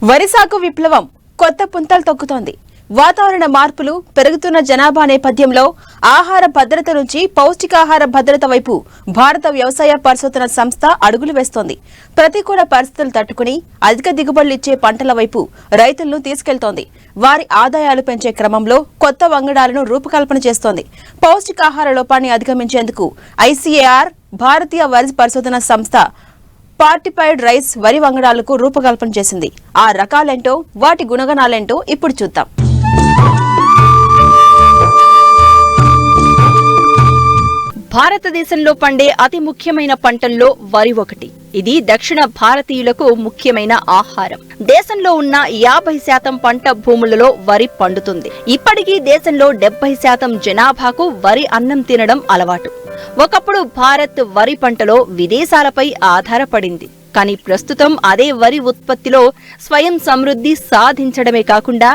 వరి సాగు విప్లవం కొత్త పుంతలు తొక్కుతోంది. వాతావరణ మార్పులు, పెరుగుతున్న జనాభా నేపథ్యంలో ఆహార భద్రత నుంచి పౌష్టికాహార భద్రత వైపు భారత వ్యవసాయ పరిశోధన సంస్థ అడుగులు వేస్తోంది. ప్రతికూల పరిస్థితులు తట్టుకుని అధిక దిగుబడులు ఇచ్చే పంటల వైపు రైతులను తీసుకెళ్తోంది. వారి ఆదాయాలు పెంచే క్రమంలో కొత్త వంగడాలను రూపకల్పన చేస్తోంది. పౌష్టికాహార లోపాన్ని అధిగమించేందుకు ఐసీఏఆర్ భారతీయ వరి పరిశోధన సంస్థ ఫార్టిఫైడ్ రైస్ వరి వంగడాలకు రూపకల్పన చేసింది. ఆ రకాలేంటో, వాటి గుణగణాలేంటో ఇప్పుడు చూద్దాం. భారతదేశంలో పండే అతి ముఖ్యమైన పంటల్లో వరి ఒకటి. ఇది దక్షిణ భారతీయులకు ముఖ్యమైన ఆహారం. దేశంలో ఉన్న 50% పంట భూములలో వరి పండుతుంది. ఇప్పటికీ దేశంలో 70% జనాభాకు వరి అన్నం తినడం అలవాటు. ఒకప్పుడు భారత్ వరి పంటలో విదేశాలపై ఆధారపడింది. కానీ ప్రస్తుతం అదే వరి ఉత్పత్తిలో స్వయం సమృద్ధి సాధించడమే కాకుండా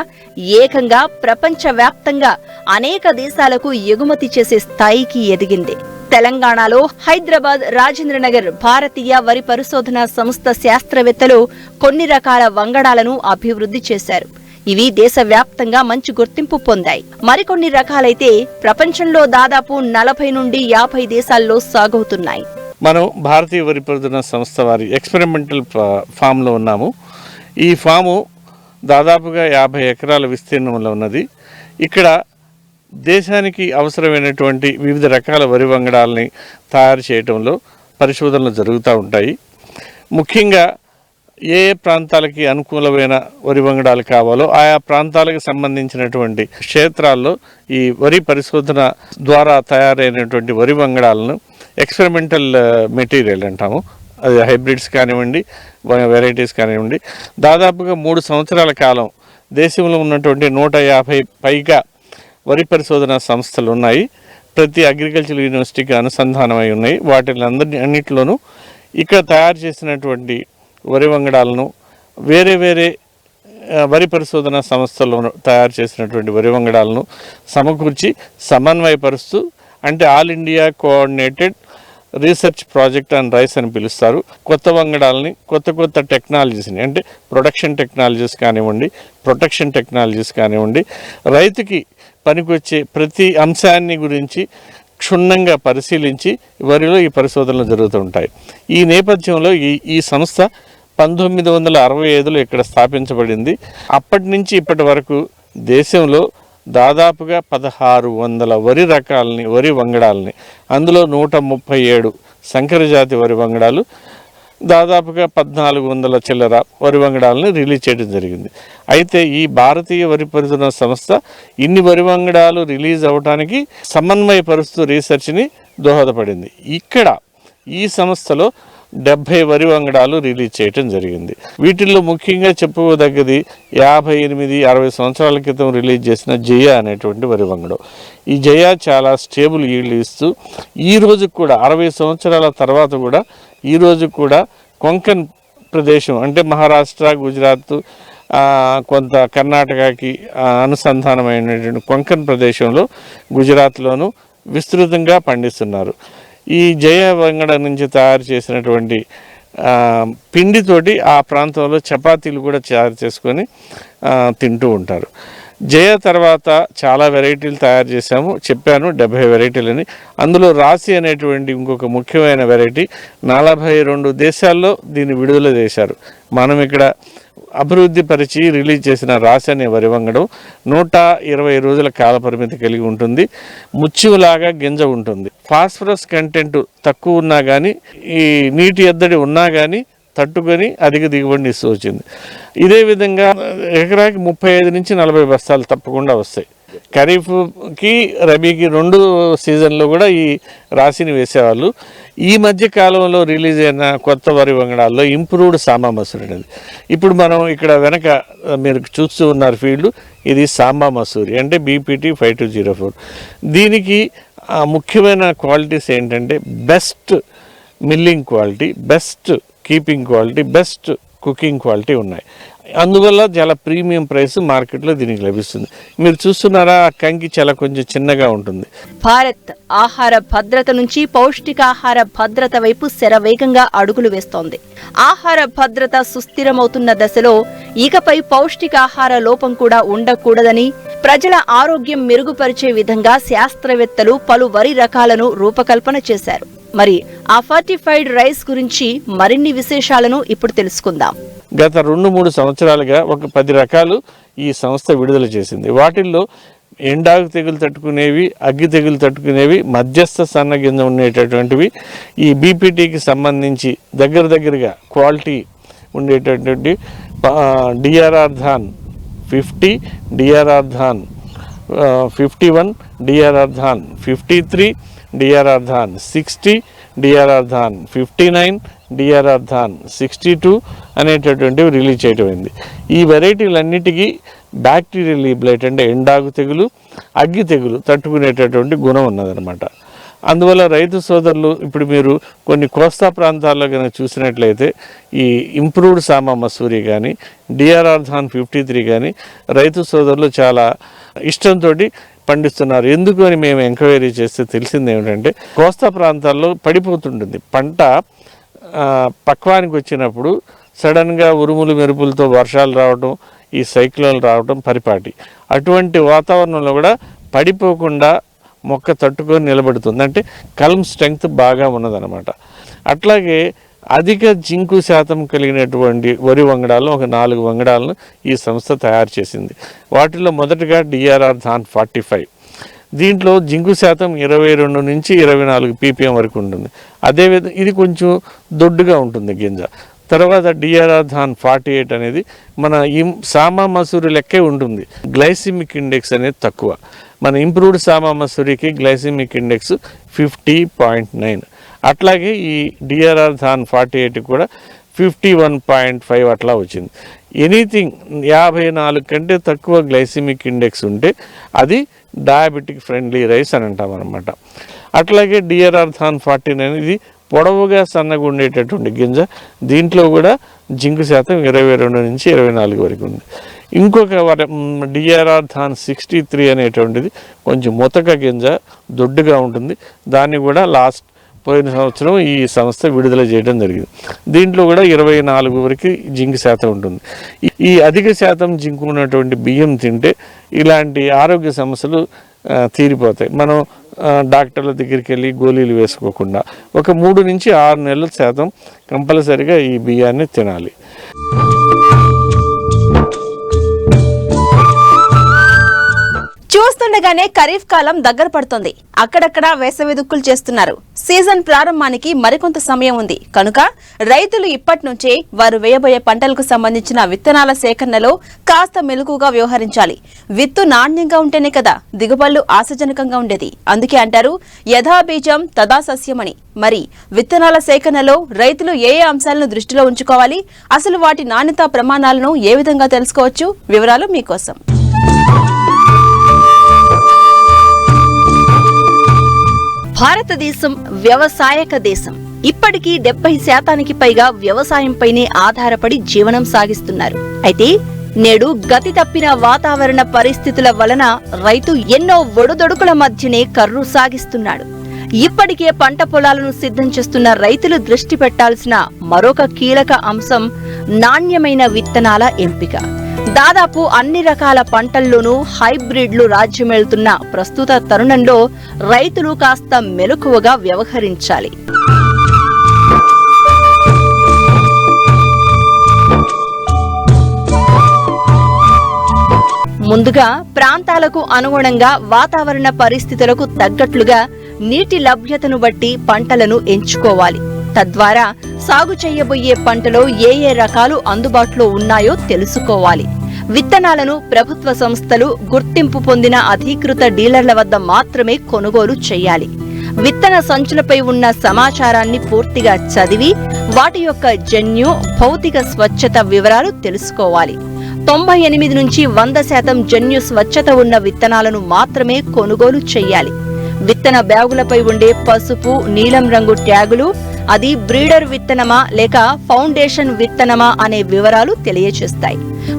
ఏకంగా ప్రపంచవ్యాప్తంగా అనేక దేశాలకు ఎగుమతి చేసే స్థాయికి ఎదిగింది. తెలంగాణలో హైదరాబాద్, రాజేంద్రనగర్ భారతీయ వరి పరిశోధన సంస్థ శాస్త్రవేత్తలు కొన్ని రకాల వంగడాలను అభివృద్ధి చేశారు. ఇవి దేశవ్యాప్తంగా మంచి గుర్తింపు పొందాయి. మరికొన్ని రకాలైతే ప్రపంచంలో దాదాపు 40 నుండి 50 దేశాల్లో సాగవుతున్నాయి. మనం భారతీయ వరి పరిశోధన సంస్థ వారి ఎక్స్పెరిమెంటల్ ఫామ్లో ఉన్నాము. ఈ ఫాము దాదాపుగా 50 ఎకరాల విస్తీర్ణంలో ఉన్నది. ఇక్కడ దేశానికి అవసరమైనటువంటి వివిధ రకాల వరి వంగడాలని తయారు చేయడంలో పరిశోధనలు జరుగుతూ ఉంటాయి. ముఖ్యంగా ఏ ప్రాంతాలకి అనుకూలమైన వరి వంగడాలు కావాలో ఆయా ప్రాంతాలకు సంబంధించినటువంటి క్షేత్రాల్లో ఈ వరి పరిశోధన ద్వారా తయారైనటువంటి వరి వంగడాలను ఎక్స్పెరిమెంటల్ మెటీరియల్ అంటాము. అది హైబ్రిడ్స్ కానివ్వండి, వెరైటీస్ కానివ్వండి, దాదాపుగా 3 సంవత్సరాల కాలం దేశంలో ఉన్నటువంటి 150 పైగా వరి పరిశోధన సంస్థలు ఉన్నాయి. ప్రతి అగ్రికల్చర్ యూనివర్సిటీకి అనుసంధానమై ఉన్నాయి. అన్నింటిలోనూ ఇక్కడ తయారు చేసినటువంటి వరి వంగడాలను వేరే వేరే వరి పరిశోధన సంస్థల్లో తయారు చేసినటువంటి వరి వంగడాలను సమకూర్చి సమన్వయపరుస్తూ, అంటే all India coordinated research project and rice అని పిలుస్తారు. కొత్త వంగడాలని, కొత్త టెక్నాలజీస్ని, అంటే ప్రొడక్షన్ టెక్నాలజీస్ కానివ్వండి, ప్రొటెక్షన్ టెక్నాలజీస్ కానివ్వండి, రైతుకి పనికొచ్చే ప్రతి అంశాన్ని గురించి క్షుణ్ణంగా పరిశీలించి వరిలో ఈ పరిశోధనలు జరుగుతూ ఉంటాయి. ఈ నేపథ్యంలో ఈ సంస్థ 1965లో ఇక్కడ స్థాపించబడింది. అప్పటి నుంచి ఇప్పటి వరకు దేశంలో దాదాపుగా 1600 వరి రకాలని, వరి వంగడాలని, అందులో 137 సంకరజాతి వరి వంగడాలు, దాదాపుగా 1400 చిల్లర వరి వంగడాలను రిలీజ్ చేయడం జరిగింది. అయితే ఈ భారతీయ వరి పరిశోధన సంస్థ ఇన్ని వరి వంగడాలు రిలీజ్ అవ్వడానికి సమన్వయపరుస్తూ రీసెర్చ్ని దోహదపడింది. ఇక్కడ ఈ సంస్థలో 70 వరి వంగడాలు రిలీజ్ చేయటం జరిగింది. వీటిల్లో ముఖ్యంగా చెప్పుకోదగ్గది 58-60 సంవత్సరాల క్రితం రిలీజ్ చేసిన జయ అనేటువంటి వరి వంగడం. ఈ జయ చాలా స్టేబుల్ ఈల్డ్ ఇస్తూ ఈ రోజు కూడా 60 సంవత్సరాల తర్వాత కూడా ఈ రోజు కూడా కొంకన్ ప్రదేశం, అంటే మహారాష్ట్ర, గుజరాత్, కొంత కర్ణాటకకి అనుసంధానమైనటువంటి కొంకన్ ప్రదేశంలో, గుజరాత్లోను విస్తృతంగా పండిస్తున్నారు. ఈ జయ వంగడ నుంచి తయారు చేసినటువంటి పిండితోటి ఆ ప్రాంతంలో చపాతీలు కూడా తయారు చేసుకొని తింటూ ఉంటారు. జయ తర్వాత చాలా వెరైటీలు తయారు చేశాము, చెప్పాను 70 వెరైటీలని. అందులో రాశి అనేటువంటి ఇంకొక ముఖ్యమైన వెరైటీ 42 దేశాల్లో దీన్ని విడుదల చేశారు. మనం ఇక్కడ అభివృద్ధి పరిచి రిలీజ్ చేసిన రాశి అనే వరి వంగడం 120 రోజుల కాల పరిమితి కలిగి ఉంటుంది. ముత్యంలాగా గింజ ఉంటుంది. ఫాస్ఫరస్ కంటెంట్ తక్కువ ఉన్నా కానీ, ఈ నీటి ఎద్దడి ఉన్నా కానీ తట్టుకొని అధిక దిగుబడిని ఇస్తూ వచ్చింది. ఇదే విధంగా ఎకరాకి 35 నుంచి 40 బస్తాలు తప్పకుండా వస్తాయి. ఖరీఫ్కి, రబీకి 2 సీజన్లో కూడా ఈ రాశిని వేసేవాళ్ళు. ఈ మధ్య కాలంలో రిలీజ్ అయిన కొత్త వరి వంగడాల్లో ఇంప్రూవ్డ్ సాంబా మసూరి అనేది, ఇప్పుడు మనం ఇక్కడ వెనక మీరు చూస్తూ ఉన్నారు ఫీల్డ్, ఇది సాంబా మసూరి, అంటే బీపీటీ 5204. దీనికి ముఖ్యమైన క్వాలిటీస్ ఏంటంటే best milling quality, best keeping quality, best cooking quality ఉన్నాయి. అందువల్ల చాలా ప్రీమియం ప్రైస్ మార్కెట్లో దీనికి లభిస్తుంది. మీరు చూస్తున్నారా, ఆ కంకి చాలా కొంచెం చిన్నగా ఉంటుంది. భారత్ ఆహార భద్రత నుంచి పౌష్టికాహార భద్రత వైపు శరవేగంగా అడుగులు వేస్తోంది. ఆహార భద్రత సుస్థిరమవుతున్న దశలో ఇకపై పౌష్టికాహార లోపం కూడా ఉండకూడదని, ప్రజల ఆరోగ్యం మెరుగుపరిచే విధంగా శాస్త్రవేత్తలు పలు వరి రకాలను రూపకల్పన చేశారు. మరి ఆ ఫర్టిఫైడ్ రైస్ గురించి మరిన్ని విశేషాలను ఇప్పుడు తెలుసుకుందాం. గత 2-3 సంవత్సరాలుగా ఒక 10 రకాలు ఈ సంస్థ విడుదల చేసింది. వాటిల్లో ఎండాకు తెగులు తట్టుకునేవి, అగ్గి తెగులు తట్టుకునేవి, మధ్యస్థ సన్న గింజ ఉండేటటువంటివి, ఈ బీపీటీకి సంబంధించి దగ్గరగా క్వాలిటీ ఉండేటటువంటి DRR Dhaan 50, DRR Dhaan 51, DRR Dhaan 53, DRR Dhaan 60, DRR Dhaan 59, DRR Dhaan 62 అనేటటువంటివి రిలీజ్ చేయటమైంది. ఈ వెరైటీలన్నిటికీ బ్యాక్టీరియల్ లీబ్లైట్ అంటే ఎండాకు తెగులు, అగ్గి తెగులు తట్టుకునేటటువంటి గుణం ఉన్నదనమాట. అందువల్ల రైతు సోదరులు ఇప్పుడు మీరు కొన్ని కోస్తా ప్రాంతాల్లో కనుక చూసినట్లయితే ఈ ఇంప్రూవ్డ్ సామా మసూరి కానీ, డిఆర్ఆర్ ధాన్ 53 కానీ రైతు సోదరులు చాలా ఇష్టంతో పండిస్తున్నారు. ఎందుకు అని మేము ఎంక్వైరీ చేస్తే తెలిసింది ఏమిటంటే, కోస్తా ప్రాంతాల్లో పడిపోతుంటుంది పంట. పక్వానికి వచ్చినప్పుడు సడన్గా ఉరుములు మెరుపులతో వర్షాలు రావడం, ఈ సైక్లోన్లు రావడం పరిపాటి. అటువంటి వాతావరణంలో కూడా పడిపోకుండా మొక్క తట్టుకొని నిలబడుతుంది. అంటే కల్మ్ స్ట్రెంగ్త్ బాగా ఉన్నదన్నమాట. అట్లాగే అధిక జింకు శాతం కలిగినటువంటి వరి వంగడాలను ఒక 4 వంగడాలను ఈ సంస్థ తయారు చేసింది. వాటిలో మొదటగా డిఆర్ఆర్ ధాన్ 45. దీంట్లో జింకు శాతం 22 నుంచి 24 ppm వరకు ఉంటుంది. అదేవిధంగా ఇది కొంచెం దొడ్డుగా ఉంటుంది గింజ. తర్వాత డిఆర్ఆర్ ధాన్ 48 అనేది మన సామా మసూరి లెక్కే ఉంటుంది. గ్లైసిమిక్ ఇండెక్స్ అనేది తక్కువ. మన ఇంప్రూవ్డ్ సామా మసూరికి గ్లైసిమిక్ ఇండెక్స్ 50.9. అట్లాగే ఈ డిఆర్ఆర్ ధాన్ 48 కూడా 51.5 అట్లా వచ్చింది. ఎనీథింగ్ 54 కంటే తక్కువ గ్లైసిమిక్ ఇండెక్స్ ఉంటే అది డయాబెటిక్ ఫ్రెండ్లీ రైస్ అని అంటాం అన్నమాట. అట్లాగే డిఆర్ఆర్ ధాన్ 49 అనేది పొడవుగా సన్నగా ఉండేటటువంటి గింజ. దీంట్లో కూడా జింకు శాతం 22 నుంచి 24 వరకు ఉంది. ఇంకొక డిఆర్ఆర్ ధాన్ 63 అనేటువంటిది కొంచెం ముతక గింజ, దొడ్డుగా ఉంటుంది. దాన్ని కూడా పోయిన సంవత్సరం ఈ సంస్థ విడుదల చేయడం జరిగింది. దీంట్లో కూడా 24 వరకు జింకు శాతం ఉంటుంది. ఈ అధిక శాతం జింకు ఉన్నటువంటి బియ్యం తింటే ఇలాంటి ఆరోగ్య సమస్యలు తీరిపోతాయి. మనం డాక్టర్ల దగ్గరికి వెళ్ళి గోళీలు వేసుకోకుండా ఒక 3 నుంచి 6 నెలల శాతం కంపల్సరిగా ఈ బియ్యాన్ని తినాలి. చూస్తుండగానే ఖరీఫ్ కాలం దగ్గర పడుతోంది. అక్కడక్కడ వేసవి దుక్కులు చేస్తున్నారు. సీజన్ ప్రారంభానికి మరికొంత సమయం ఉంది కనుక రైతులు ఇప్పటి నుంచే వారు వేయబోయే పంటలకు సంబంధించిన విత్తనాల సేకరణలో కాస్త మెలకుగా వ్యవహరించాలి. విత్తు నాణ్యంగా ఉంటేనే కదా దిగుబడులు ఆశాజనకంగా ఉండేది. అందుకే అంటారు యథా బీజం తదా సస్యమని. మరి విత్తనాల సేకరణలో రైతులు ఏ అంశాలను దృష్టిలో ఉంచుకోవాలి, అసలు వాటి నాణ్యతా ప్రమాణాలను ఏ విధంగా తెలుసుకోవచ్చు? వివరాలు మీకోసం. భారతదేశం వ్యవసాయక దేశం. ఇప్పటికీ 70% పైగా వ్యవసాయంపైనే ఆధారపడి జీవనం సాగిస్తున్నారు. అయితే నేడు గతి తప్పిన వాతావరణ పరిస్థితుల వలన రైతు ఎన్నో ఒడుదొడుకుల మధ్యనే కర్రు సాగిస్తున్నాడు. ఇప్పటికే పంట పొలాలను సిద్ధం చేస్తున్న రైతులు దృష్టి పెట్టాల్సిన మరొక కీలక అంశం నాణ్యమైన విత్తనాల ఎంపిక. దాదాపు అన్ని రకాల పంటల్లోనూ హైబ్రిడ్లు రాజ్యమేలుతున్న ప్రస్తుత తరుణంలో రైతులు కాస్త మెలకువగా వ్యవహరించాలి. ముందుగా ప్రాంతాలకు అనుగుణంగా వాతావరణ పరిస్థితులకు తగ్గట్లుగా నీటి లభ్యతను బట్టి పంటలను ఎంచుకోవాలి. తద్వారా సాగు చేయబోయే పంటలో ఏ రకాలు అందుబాటులో ఉన్నాయో తెలుసుకోవాలి. విత్తనాలను ప్రభుత్వ సంస్థలు, గుర్తింపు పొందిన అధీకృత డీలర్ల వద్ద మాత్రమే కొనుగోలు చేయాలి. విత్తన సంచులపై ఉన్న సమాచారాన్ని పూర్తిగా చదివి వాటి యొక్క జన్యు, భౌతిక స్వచ్ఛత వివరాలు తెలుసుకోవాలి. 98 నుంచి 100% జన్యు స్వచ్ఛత ఉన్న విత్తనాలను మాత్రమే కొనుగోలు చేయాలి. విత్తన బ్యాగులపై ఉండే పసుపు, నీలం రంగు ట్యాగులు అది బ్రీడర్ విత్తనమా లేక ఫౌండేషన్ విత్తనమా అనే వివరాలు తెలియచేస్తాయి.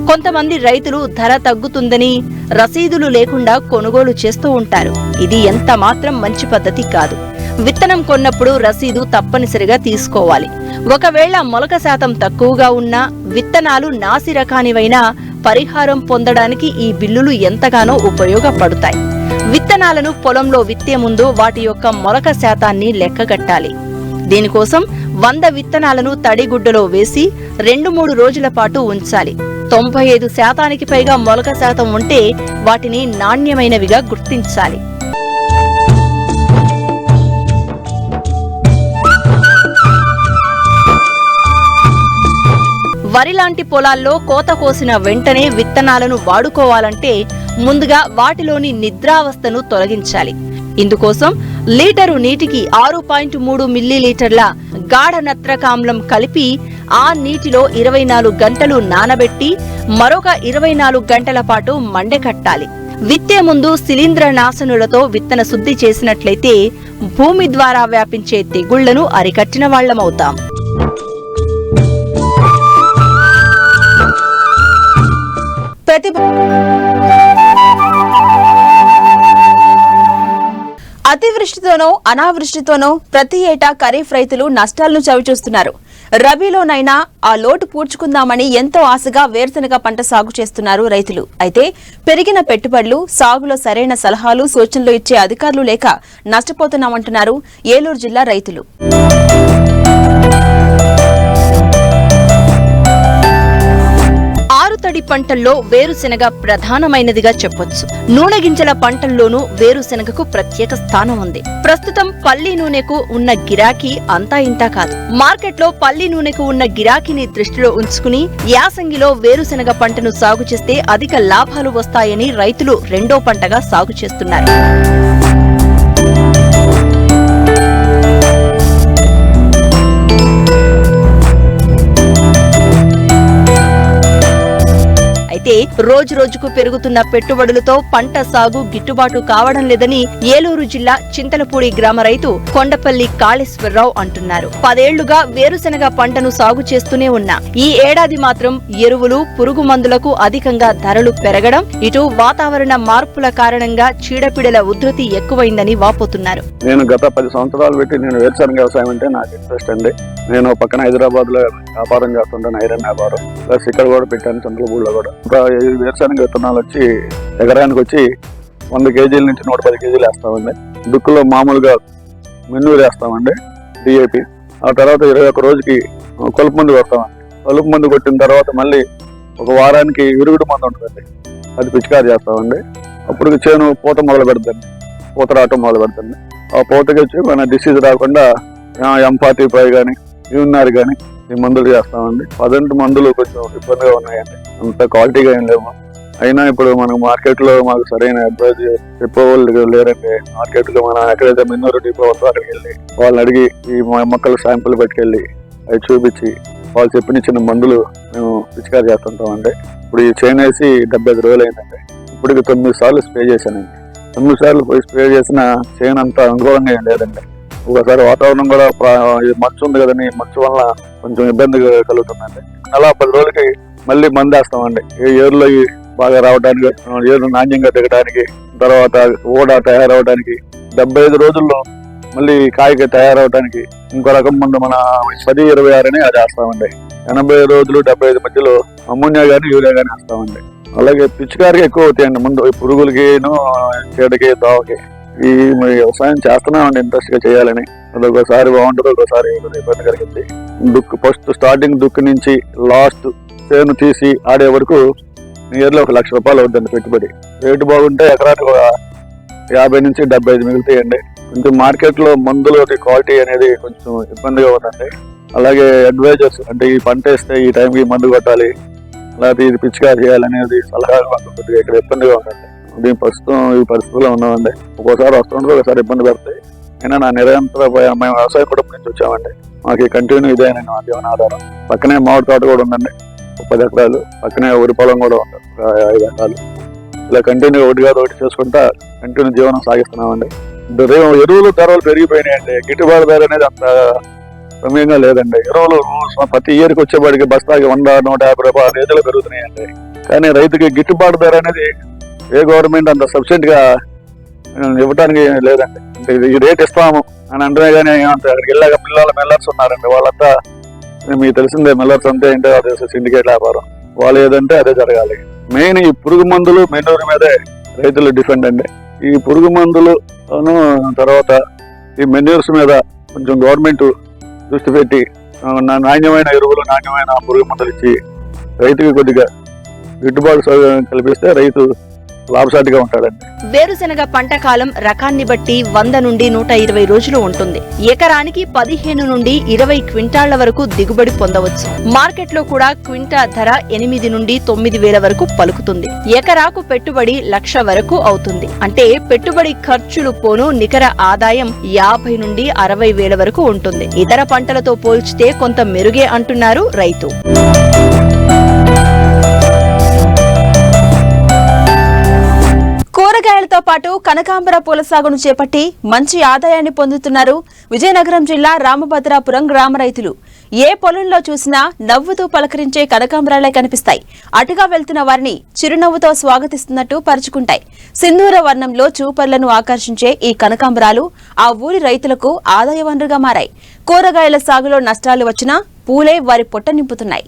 కొంతమంది రైతులు ధర తగ్గుతుందని రసీదులు లేకుండా కొనుగోలు చేస్తూ ఉంటారు. ఇది ఎంత మాత్రం మంచి పద్ధతి కాదు. విత్తనం కొన్నప్పుడు రసీదు తప్పనిసరిగా తీసుకోవాలి. ఒకవేళ మొలక శాతం తక్కువగా ఉన్నా, విత్తనాలు నాసి రకానివైనా పరిహారం పొందడానికి ఈ బిల్లులు ఎంతగానో ఉపయోగపడతాయి. విత్తనాలను పొలంలో విత్తే ముందు వాటి యొక్క మొలక శాతాన్ని లెక్కగట్టాలి. దీనికోసం 100 విత్తనాలను తడిగుడ్డలో వేసి 2-3 రోజుల పాటు ఉంచాలి. 95% పైగా మొలక శాతం ఉంటే వాటిని నాణ్యమైనవిగా గుర్తించాలి. వరి లాంటి పొలాల్లో కోత కోసిన వెంటనే విత్తనాలను వాడుకోవాలంటే ముందుగా వాటిలోని నిద్రావస్థను తొలగించాలి. ఇందుకోసం లీటరు నీటికి 6.3 మిల్లీలీటర్ల గాఢ నత్రకామ్లం కలిపి ఆ నీటిలో 24 గంటలు నానబెట్టి మరొక 24 గంటల పాటు మండెకట్టాలి. విత్తే ముందు శిలీంద్ర నాశనులతో విత్తన శుద్ధి చేసినట్లయితే భూమి ద్వారా వ్యాపించే తెగుళ్లను అరికట్టిన వాళ్లమవుతాం. అతివృష్టితోనో అనావృష్టితోనో ప్రతి ఏటా ఖరీఫ్ రైతులు నష్టాలను చవిచూస్తున్నారు. రబీలోనైనా ఆ లోటు పూడ్చుకుందామని ఎంతో ఆశగా వేరుశనగ పంట సాగు చేస్తున్నారు రైతులు. అయితే పెరిగిన పెట్టుబడులు, సాగులో సరైన సలహాలు, సూచనలు ఇచ్చే అధికారులు లేక నష్టపోతున్నామంటున్నారు ఏలూరు జిల్లా రైతులు. ఆరుతడి పంటల్లో వేరుశెనగ ప్రధానమైనదిగా చెప్పొచ్చు. నూనె గింజల పంటల్లోనూ వేరుశెనగకు ప్రత్యేక స్థానం ఉంది. ప్రస్తుతం పల్లి నూనెకు ఉన్న గిరాకీ అంతా ఇంతా కాదు. మార్కెట్లో పల్లి నూనెకు ఉన్న గిరాకీని దృష్టిలో ఉంచుకుని యాసంగిలో వేరుశెనగ పంటను సాగు చేస్తే అధిక లాభాలు వస్తాయని రైతులు రెండో పంటగా సాగు చేస్తున్నారు. అయితే రోజు రోజుకు పెరుగుతున్న పెట్టుబడులతో పంట సాగు గిట్టుబాటు కావడం లేదని ఏలూరు జిల్లా చింతలపూడి గ్రామ రైతు కొండపల్లి కాళేశ్వరరావు అంటున్నారు. 10 ఏళ్లుగా వేరుశెనగ పంటను సాగు చేస్తూనే ఉన్నా ఈ ఏడాది మాత్రం ఎరువులు, పురుగు మందులకు అధికంగా ధరలు పెరగడం, ఇటు వాతావరణ మార్పుల కారణంగా చీడపీడల ఉధృతి ఎక్కువైందని వాపోతున్నారు. నేను గత 10 సంవత్సరాలు పెట్టి నేను వేరుశెనగ వ్యవసాయం అంటే నాకు ఇంట్రెస్ట్ అండి. నేను పక్కన హైదరాబాద్ లో వ్యాపారం చేస్తుంటాను, ఐరన్ వ్యాపారం. ప్లస్ ఇక్కడ కూడా పెట్టాను, చంద్రపూడిలో కూడా. వేరుశెనగ విత్తనాలు వచ్చి ఎకరానికి వచ్చి 100 కేజీల నుంచి 110 కేజీలు వేస్తామండి. దుక్కులో మామూలుగా మెన్నూరు వేస్తామండి, డిఏపి. ఆ తర్వాత 21 రోజుకి కలుపు మందు కొడతామండి. కలుపు మందు కొట్టిన తర్వాత మళ్ళీ ఒక వారానికి విరుగుడు మందు ఉంటుందండి, అది పిచికారి చేస్తామండి. అప్పుడు చేను పూత మొదలు పెడుతుంది, పూత రావటం మొదలు పెడుతుంది. ఆ పూతకి వచ్చి మన డిసీజ్ రాకుండా M45 కానీ యూనార్ కానీ ఈ మందులు చేస్తామండి. 10 మందులు కొంచెం ఇబ్బందిగా ఉన్నాయండి, అంత క్వాలిటీగా ఏం లేవు. అయినా ఇప్పుడు మనకు మార్కెట్లో మాకు సరైన అడ్వైజ్ చెప్పేవాళ్ళు లేరండి. మార్కెట్లో మనం ఎక్కడైతే మిన్నూరు డిపో ఉందో అక్కడికి వెళ్ళి వాళ్ళని అడిగి ఈ మొక్కల శాంపుల్ పట్టుకెళ్ళి అవి చూపించి వాళ్ళు చెప్పిన చిన్న మందులు మేము పిచికారి చేస్తుంటామండి. ఇప్పుడు ఈ చేను వేసి 75 రోజులు అయిందండి. ఇప్పుడు 9 సార్లు స్ప్రే చేశానండి. 9 సార్లు పోయి స్ప్రే చేసిన చేను అంతా అనుకూలంగా ఏం లేదండి. ఒకసారి వాతావరణం కూడా మంచు ఉంది కదండి, మంచు వల్ల కొంచెం ఇబ్బంది కలుగుతుందండి. అలా 10 రోజులకి మళ్ళీ మందు వేస్తామండి. ఏరులో బాగా రావడానికి, ఏరు నాణ్యంగా దిగడానికి, తర్వాత ఊడ తయారవడానికి, 75 రోజుల్లో మళ్ళీ కాయకి తయారవడానికి ఇంకో రకం మందు మన 10-26 అని అది వేస్తామండి. 80 రోజులు 75 మధ్యలో అమ్మోనియా కానీ యూరియా కానీ వేస్తామండి. అలాగే పిచికారికి ఎక్కువ అవుతాయండి ముందు, పురుగులకి, చీడకి, దోవకి. ఈ వ్యవసాయం చేస్తున్నామండి ఇంట్రెస్ట్ గా చేయాలని. అది ఒకసారి బాగుంటుంది, ఒకసారి ఇబ్బంది కలిగింది. దుక్కు ఫస్ట్ స్టార్టింగ్ దుక్కు నుంచి లాస్ట్ చేను తీసి ఆడే వరకు నియర్లీ 1 లక్ష రూపాయలు అవుతుందండి పెట్టుబడి. రేటు బాగుంటే ఎకరానికి 50 నుంచి 75 మిగులుతాయండి. కొంచెం మార్కెట్ లో మందుల క్వాలిటీ అనేది కొంచెం ఇబ్బందిగా ఉందండి. అలాగే అడ్వైజర్స్ అంటే ఈ పంట వేస్తే ఈ టైంకి మందు కొట్టాలి, లేకపోతే ఇది పిచికారి చేయాలనేది సలహా కొద్దిగా ఇక్కడ ఇబ్బందిగా ఉందండి. దీని ప్రస్తుతం ఈ పరిస్థితుల్లో ఉన్నామండి. ఒక్కోసారి వస్తుంటే ఒకసారి ఇబ్బంది పెడతాయి. అయినా నా నిరంతర మేము వ్యవసాయ కుటుంబం నుంచి వచ్చామండి. మాకు కంటిన్యూ ఇదేనండి మా జీవన ఆధారం. పక్కనే మామిడి తోట కూడా ఉందండి, 10 ఎకరాలు. పక్కనే వరి పొలం కూడా ఉంది, 5 ఎకరాలు. ఇలా కంటిన్యూ ఒకటి కాదు ఒకటి చేసుకుంటా కంటిన్యూ జీవనం సాగిస్తున్నామండి. ఎరువులు ధరలు పెరిగిపోయినాయండి. గిట్టుబాటు ధర అనేది అంత సమయంగా లేదండి. ఎరువులు ప్రతి ఇయర్కి వచ్చేవాడికి బస్తాకి 100-150 రూపాయల రేట్లు పెరుగుతున్నాయండి. కానీ రైతుకి గిట్టుబాటు ధర అనేది ఏ గవర్నమెంట్ అంత సబ్సిడెంట్ గా ఇవ్వడానికి లేదండి. అంటే ఈ రేట్ ఇస్తాము అని అంటే కానీ ఏమంటారు అక్కడికి వెళ్ళాక పిల్లల మెల్లర్స్ ఉన్నారండి, వాళ్ళంతా మీకు తెలిసిందే మెల్లర్స్ అంటే ఏంటో అదే సిండికేట్ వ్యాపారం, వాళ్ళు ఏదంటే అదే జరగాలి. మెయిన్ ఈ పురుగు మందులు మెనూర్ మీదే రైతులు డిపెండ్ అండి. ఈ పురుగు మందులు తర్వాత ఈ మెన్యూర్స్ మీద కొంచెం గవర్నమెంట్ దృష్టి పెట్టి నాణ్యమైన ఎరువులు, నాణ్యమైన పురుగు మందులు ఇచ్చి రైతుకి కొద్దిగా గిట్టుబాటు కల్పిస్తే రైతు లాభసాటిగా ఉంటాడండి. వేరుశెనగ పంట కాలం రకాన్ని బట్టి 100 నుండి 120 రోజులు ఉంటుంది. ఎకరానికి 15 నుండి 20 క్వింటాళ్ల వరకు దిగుబడి పొందవచ్చు. మార్కెట్లో కూడా క్వింటా ధర 8 నుండి 9 వేల వరకు పలుకుతుంది. ఎకరాకు పెట్టుబడి 1,00,000 వరకు అవుతుంది. అంటే పెట్టుబడి ఖర్చులు పోను నికర ఆదాయం 50 నుండి 60 వేల వరకు ఉంటుంది. ఇతర పంటలతో పోల్చితే కొంత మెరుగే అంటున్నారు రైతు. కూరగాయలతో పాటు కనకాంబర పూల సాగును చేపట్టి మంచి ఆదాయాన్ని పొందుతున్నారు విజయనగరం జిల్లా రామభద్రాపురం గ్రామ రైతులు. ఏ పొలంలో చూసినా నవ్వుతూ పలకరించే కనకాంబరాలే కనిపిస్తాయి. అటుగా వెళ్తున్న వారిని చిరునవ్వుతో స్వాగతిస్తున్నట్టు పరుచుకుంటాయి. సింధూర వర్ణంలో చూపర్లను ఆకర్షించే ఈ కనకాంబరాలు ఆ ఊరి రైతులకు ఆదాయ వనరుగా మారాయి. కూరగాయల సాగులో నష్టాలు వచ్చినా పూలే వారి పొట్ట నింపుతున్నాయి.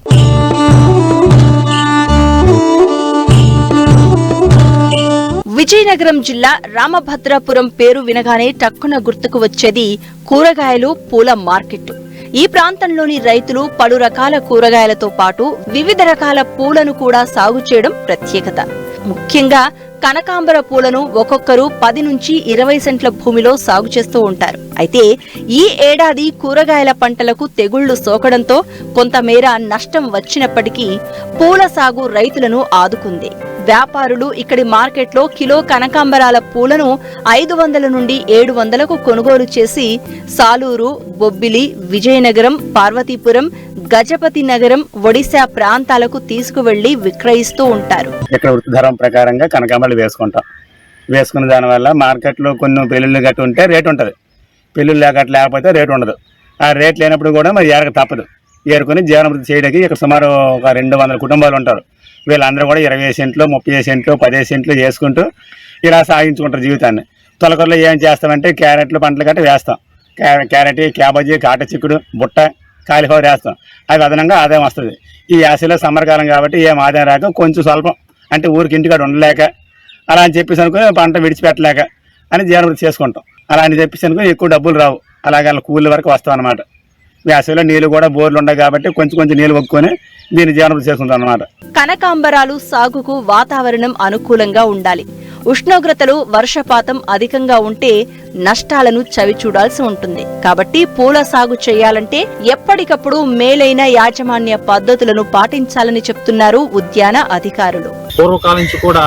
విజయనగరం జిల్లా రామభద్రాపురం పేరు వినగానే టక్కున గుర్తుకు వచ్చేది కూరగాయలు, పూల మార్కెట్. ఈ ప్రాంతంలోని రైతులు పలు రకాల కూరగాయలతో పాటు వివిధ రకాల పూలను కూడా సాగు చేయడం ప్రత్యేకత. ముఖ్యంగా కనకాంబర పూలను ఒక్కొక్కరు 10 నుంచి 20 సెంట్ల భూమిలో సాగు చేస్తూ ఉంటారు. అయితే ఈ ఏడాది కూరగాయల పంటలకు తెగుళ్లు సోకడంతో కొంతమేర నష్టం వచ్చినప్పటికీ పూల సాగు రైతులను ఆదుకుంది. వ్యాపారులు ఇక్కడి మార్కెట్లో కిలో కనకాంబరాల పూలను 500 నుండి 700కు కొనుగోలు చేసి సాలూరు, బొబ్బిలి, విజయనగరం, పార్వతీపురం, గజపతి నగరం, ఒడిశా ప్రాంతాలకు తీసుకువెళ్లి విక్రయిస్తూ ఉంటారు. ఇక్కడ వృత్తి ధరం ప్రకారంగా కనకాంబరాలు వేసుకున్న దానివల్ల మార్కెట్లో కొన్ని పెళ్లిళ్ళు గట్టి ఉంటే రేటు ఉంటుంది, పెళ్లిళ్ళు గట్టి లేకపోతే రేటు ఉండదు. ఆ రేట్ లేనప్పుడు కూడా మరి ఏరక తప్పదు. ఏరుకొని జీవనవృత్తి చేయడానికి ఇక్కడ సుమారు ఒక 200 కుటుంబాలు ఉంటారు. వీళ్ళందరూ కూడా 20 సెంట్లు, 30 సెంట్లు, 10 సెంట్లు చేసుకుంటూ ఇలా సాగించుకుంటారు జీవితాన్ని. తొలకూరలో ఏం చేస్తామంటే క్యారెట్లు పంటలు గట్రా వేస్తాం. క్యారెట్, క్యాబేజీ, కాట చిక్కుడు, బుట్ట, కాలీఫ్లవర్ వేస్తాం. అవి అదనంగా ఆదాయం వస్తుంది. ఈ యాసలో సమ్మర్ కాలం కాబట్టి ఏం ఆదాయం రాక కొంచెం స్వల్పం అంటే ఊరికి ఇంటికాడ ఉండలేక అలా అని చెప్పేసి అనుకుని పంట విడిచిపెట్టలేక అని జీవనవృత్తి చేసుకుంటాం. అలా అని చెప్పేసి అనుకుని ఎక్కువ డబ్బులు రావు, అలాగే కూలి వరకు వస్తాం అన్నమాట. వేసవిలో నీళ్లు కూడా బోర్లు ఉన్నాయి కాబట్టి కొంచెం నీళ్లు ఒక్కుని దీన్ని జీవనవృత్తి చేసుకుంటాం అన్నమాట. కనకాంబరాలు సాగుకు వాతావరణం అనుకూలంగా ఉండాలి. ఉష్ణోగ్రతలు, వర్షపాతం అధికంగా ఉంటే నష్టాలను చవి చూడాల్సి ఉంటుంది. కాబట్టి పూల సాగు చేయాలంటే ఎప్పటికప్పుడు మేలైన యాజమాన్య పద్ధతులను పాటించాలని చెప్తున్నారు ఉద్యాన అధికారులు. పూర్వకాలం నుంచి కూడా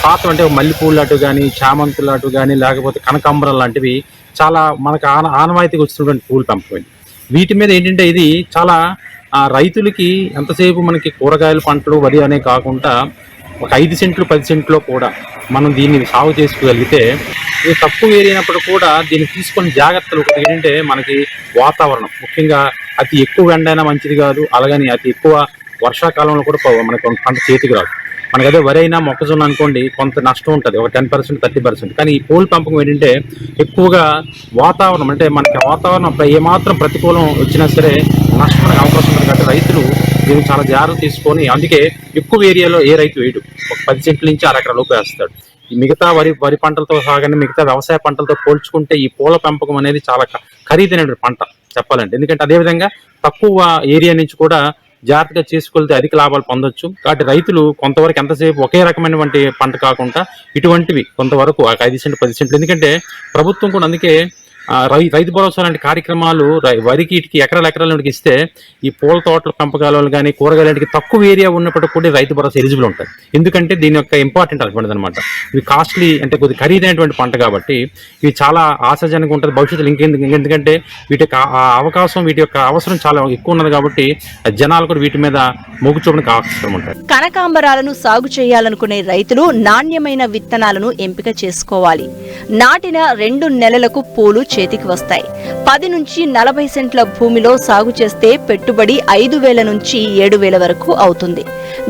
పాత అంటే మల్లెపూలు అటు కానీ, చామంతులు అటు కానీ, లేకపోతే కనకాంబరాలు లాంటివి చాలా మనకు ఆనవాయితీగా వచ్చినటువంటి పూలు పెంపకం. వీటి మీద ఏంటంటే ఇది చాలా రైతులకి ఎంతసేపు మనకి కూరగాయల పంటలు, వరి అనే కాకుండా ఒక 5 సెంట్లు 10 సెంట్లో కూడా మనం దీన్ని సాగు చేసుకోగలిగితే ఇది తక్కువ ఏరినప్పుడు కూడా దీన్ని తీసుకున్న జాగ్రత్తలు ఒకటి ఏంటంటే మనకి వాతావరణం, ముఖ్యంగా అతి ఎక్కువ ఎండైనా మంచిది కాదు, అలాగని అతి ఎక్కువ వర్షాకాలంలో కూడా మనకు పంట చేతికి రాదు. మనకి అదే వరి అయినా మొక్కజొన్న అనుకోండి కొంత నష్టం ఉంటుంది, ఒక 10% 30%. కానీ ఈ పూల పెంపకం ఏంటంటే ఎక్కువగా వాతావరణం అంటే మనకి వాతావరణం ఏమాత్రం ప్రతికూలం వచ్చినా సరే నష్టపోయే అవకాశం ఉంది. కాబట్టి రైతులు దీన్ని చాలా జాగ్రత్త తీసుకొని, అందుకే ఎక్కువ ఏరియాలో ఏ రైతు వేయడు, ఒక 10 సెంట్ల నుంచి 1 ఎకరా లోపు వేస్తాడు. ఈ మిగతా వరి పంటలతో సాగని మిగతా వ్యవసాయ పంటలతో పోల్చుకుంటే ఈ పూల పెంపకం అనేది చాలా ఖరీదైన పంట చెప్పాలంటే. ఎందుకంటే అదేవిధంగా తక్కువ ఏరియా నుంచి కూడా జాగ్రత్తగా చేసుకెళ్తే అధిక లాభాలు పొందొచ్చు. కాబట్టి రైతులు కొంతవరకు ఎంతసేపు ఒకే రకమైనటువంటి పంట కాకుండా ఇటువంటివి కొంతవరకు 5 సెంట్లు 10 సెంట్లు, ఎందుకంటే ప్రభుత్వం కూడా అందుకే రైతు భరోసా లాంటి కార్యక్రమాలు వరికి ఇటుకి ఎకరాలకి ఇస్తే ఈ పూల తోటల పెంపకాలు కానీ కూరగాయలకి తక్కువ ఏరియా ఉన్నప్పటికీ కూడా రైతు భరోసా ఎలిజిబుల్ ఉంటుంది. ఎందుకంటే దీని యొక్క ఇంపార్టెంట్ అటువంటిది అనమాట. ఇది కాస్ట్లీ అంటే కొద్దిగా ఖరీదైనటువంటి పంట కాబట్టి ఇది చాలా ఆశాజనకంగా ఉంటుంది భవిష్యత్తులో. ఎందుకంటే వీటి యొక్క అవకాశం, వీటి యొక్క అవసరం చాలా ఎక్కువ ఉన్నది కాబట్టి జనాలు కూడా వీటి మీద మొగ్గు చూపడానికి అవకాశం ఉంటాయి. కనకాంబరాలను సాగు చేయాలనుకునే రైతులు నాణ్యమైన విత్తనాలను ఎంపిక చేసుకోవాలి. నాటిన 2 నెలలకు పూలు చేతికి వస్తాయి. 10 నుంచి 40 సెంట్ల భూమిలో సాగు చేస్తే పెట్టుబడి 5,000 నుంచి 7,000 వరకు అవుతుంది.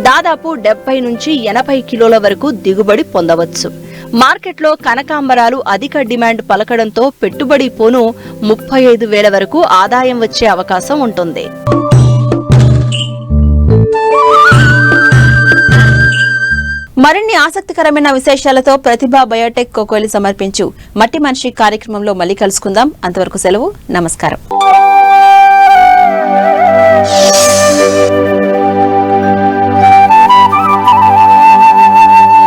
దాదాపు 70 నుంచి 80 కిలోల వరకు దిగుబడి పొందవచ్చు. మార్కెట్లో కనకాంబరాలు అధిక డిమాండ్ పలకడంతో పెట్టుబడి పోను 35,000 వరకు ఆదాయం వచ్చే అవకాశం ఉంటుంది. మరిన్ని ఆసక్తికరమైన విశేషాలతో ప్రతిభా బయోటెక్ కోకోలి సమర్పించు మట్టి మనిషి కార్యక్రమంలో మళ్ళీ కలుసుకుందాం. అంతవరకు సెలవు. నమస్కారం.